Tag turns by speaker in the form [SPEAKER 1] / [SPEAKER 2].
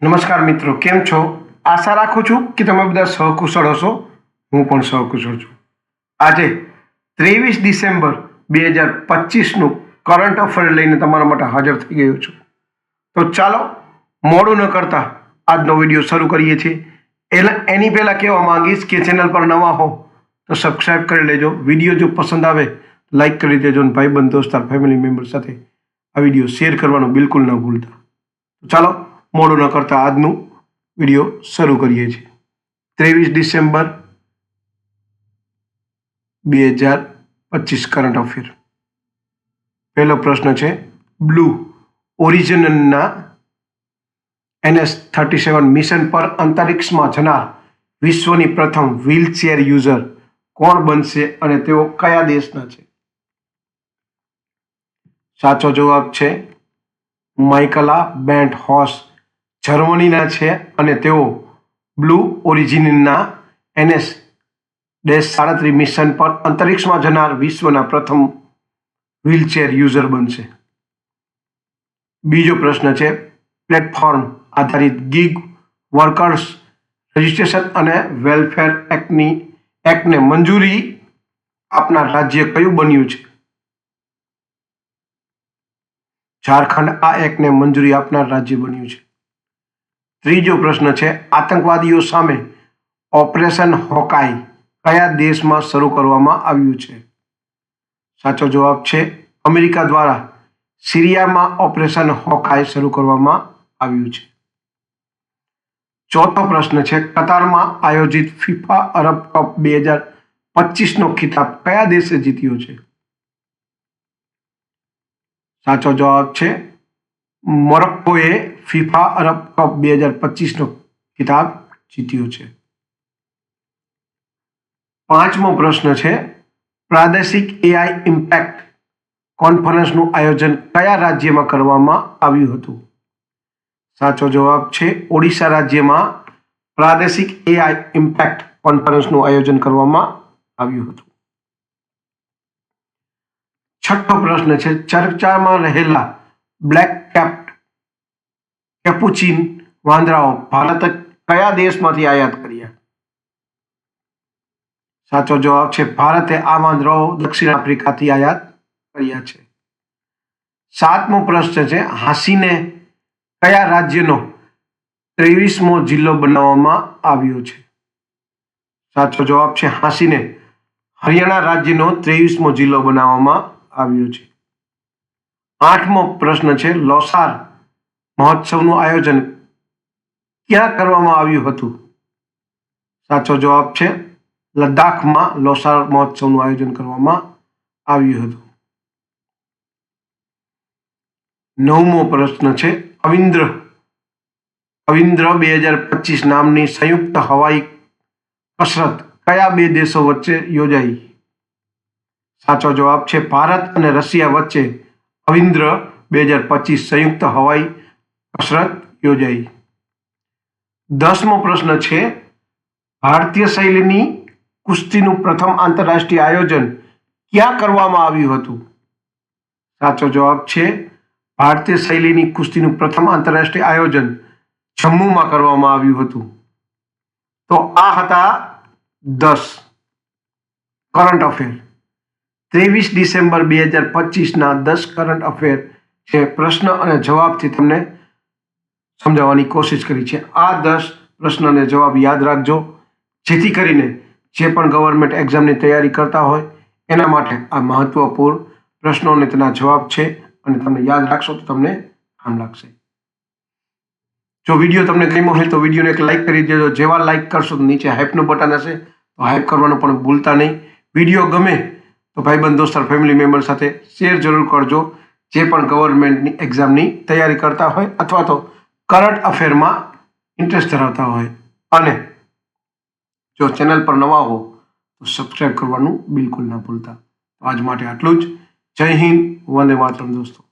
[SPEAKER 1] નમસ્કાર મિત્રો, કેમ છો? આશા રાખું છું કે તમે બધા સહકુશળ હશો. હું પણ સહકુશળ છું. આજે 23 ડિસેમ્બર 2025નું કરંટ અફેર લઈને તમારા માટે હાજર થઈ ગયો છું. તો ચાલો મોડું ન કરતા આજનો વિડીયો શરૂ કરીએ છીએ. એની પહેલાં કહેવા માંગીશ કે ચેનલ પર નવા હો તો સબસ્ક્રાઈબ કરી લેજો. વિડીયો જો પસંદ આવે લાઈક કરી દેજો અને ભાઈબંધ દોસ્તાર ફેમિલી મેમ્બર સાથે આ વિડીયો શેર કરવાનું બિલકુલ ન ભૂલતા. ચાલો મોડું ન કરતા આજનું વિડીયો શરૂ કરીએ છીએ. 23 ડિસેમ્બર 2025 કરંટ અફેર. પહેલો પ્રશ્ન છે, બ્લુ ઓરિજિનના NS-37 મિશન પર અંતરિક્ષમાં જનાર વિશ્વની પ્રથમ વ્હીલચેર યુઝર કોણ બનશે અને તેઓ કયા દેશના છે? સાચો જવાબ છે માઇકલા બેન્ટ હોસ, જર્મનીના છે અને તેઓ બ્લુ ઓરિજિનના NS-37 મિશન પર અંતરિક્ષમાં જનાર વિશ્વના પ્રથમ વ્હીલચેર યુઝર બનશે. બીજો પ્રશ્ન છે, પ્લેટફોર્મ આધારિત ગીગ વર્કર્સ રજિસ્ટ્રેશન અને વેલફેર એક્ટને મંજૂરી આપનાર રાજ્ય કયું બન્યું છે? ઝારખંડ આ એક્ટને મંજૂરી આપનાર રાજ્ય બન્યું છે. ત્રીજો પ્રશ્ન છે, આતંકવાદીઓ સામે ઓપરેશન હોકાઈ કયા દેશમાં શરૂ કરવામાં આવ્યું છે? સાચો જવાબ છે અમેરિકા દ્વારા સિરિયામાં ઓપરેશન હોકાઈ શરૂ કરવામાં આવ્યું છે. ચોથો પ્રશ્ન છે, કતારમાં આયોજિત ફિફા અરબ કપ 2025નો ખિતાબ કયા દેશે જીત્યો છે? સાચો જવાબ છે મોરોક્કોએ ફિફા અરબ કપ 2025નો ખિતાબ જીત્યો છે. પાંચમો પ્રશ્ન છે, પ્રાદેશિક AI ઇમ્પેક્ટ કોન્ફરન્સનું આયોજન કયા રાજ્યમાં કરવામાં આવ્યું હતું? સાચો જવાબ છે ઓડિશા રાજ્યમાં પ્રાદેશિક AI ઇમ્પેક્ટ કોન્ફરન્સનું આયોજન કરવામાં આવ્યું હતું. છઠ્ઠો પ્રશ્ન છે, ચર્ચામાં રહેલા બ્લેક કેપુચીન વાંદરાઓ ભારતે કયા દેશમાંથી આયાત કર્યા? સાચો જવાબ છે ભારતે આ વાંદરાઓ દક્ષિણ આફ્રિકાથી આયાત કર્યા છે. સાતમો પ્રશ્ન છે, હાંસીને કયા રાજ્યનો 23મો જિલ્લો બનાવવામાં આવ્યો છે? સાચો જવાબ છે હાંસીને હરિયાણા રાજ્યનો 23મો જિલ્લો બનાવવામાં આવ્યો છે. આઠમો પ્રશ્ન છે, લોસાર મહોત્સવનું આયોજન ક્યાં કરવામાં આવ્યું હતું? સાચો જવાબ છે લદ્દાખમાં લોસાર મહોત્સવનું આયોજન કરવામાં આવ્યું હતું. નવમો પ્રશ્ન છે, અવિન્દ્ર 2025 નામની સંયુક્ત હવાઈ કસરત કયા બે દેશો વચ્ચે યોજાઈ? સાચો જવાબ છે ભારત અને રશિયા વચ્ચે અવિન્દ્ર 2025 સંયુક્ત હવાઈ કસરત યોજાઈ. 10મો પ્રશ્ન છે, ભારતીય શૈલીની કુસ્તીનું પ્રથમ આંતરરાષ્ટ્રીય આયોજન ક્યાં કરવામાં આવ્યું હતું? સાચો જવાબ છે ભારતીય શૈલીની કુસ્તીનું પ્રથમ આંતરરાષ્ટ્રીય આયોજન જમ્મુમાં કરવામાં આવ્યું હતું. તો આ હતા 10 કરંટ અફેર. 23 ડિસેમ્બર 2025ના 10 કરંટ અફેર છે પ્રશ્ન અને જવાબથી તમને સમજાવવાની કોશિશ કરી છે. આ 10 પ્રશ્ન અને જવાબ યાદ રાખજો, જેથી કરીને જે પણ ગવર્મેન્ટ એક્ઝામની તૈયારી કરતા હોય એના માટે આ મહત્વપૂર્ણ પ્રશ્નો અને તેના જવાબ છે અને તમે યાદ રાખશો તો તમને કામ લાગશે. જો વિડીયો તમને ગમ્યો હોય તો વિડીયોને એક લાઇક કરી દેજો. જેવા લાઇક કરશો તો નીચે હાઇપનું બટન હશે તો હાઇપ કરવાનું પણ ભૂલતા નહીં. વિડીયો ગમે તો ભાઈબંધ દોસ્તાર ફેમિલી મેમ્બર સાથે શેર જરૂર કરજો, જે પણ ગવર્મેન્ટની એક્ઝામની તૈયારી કરતા હોય અથવા તો કરંટ અફેરમાં ઇન્ટરેસ્ટ ધરાવતા હોય. અને જો ચેનલ પર નવા હો તો સબસ્ક્રાઈબ કરવાનું બિલકુલ ના ભૂલતા. આજ માટે આટલું જ. જય હિન્દ, વંદે માતરમ દોસ્તો.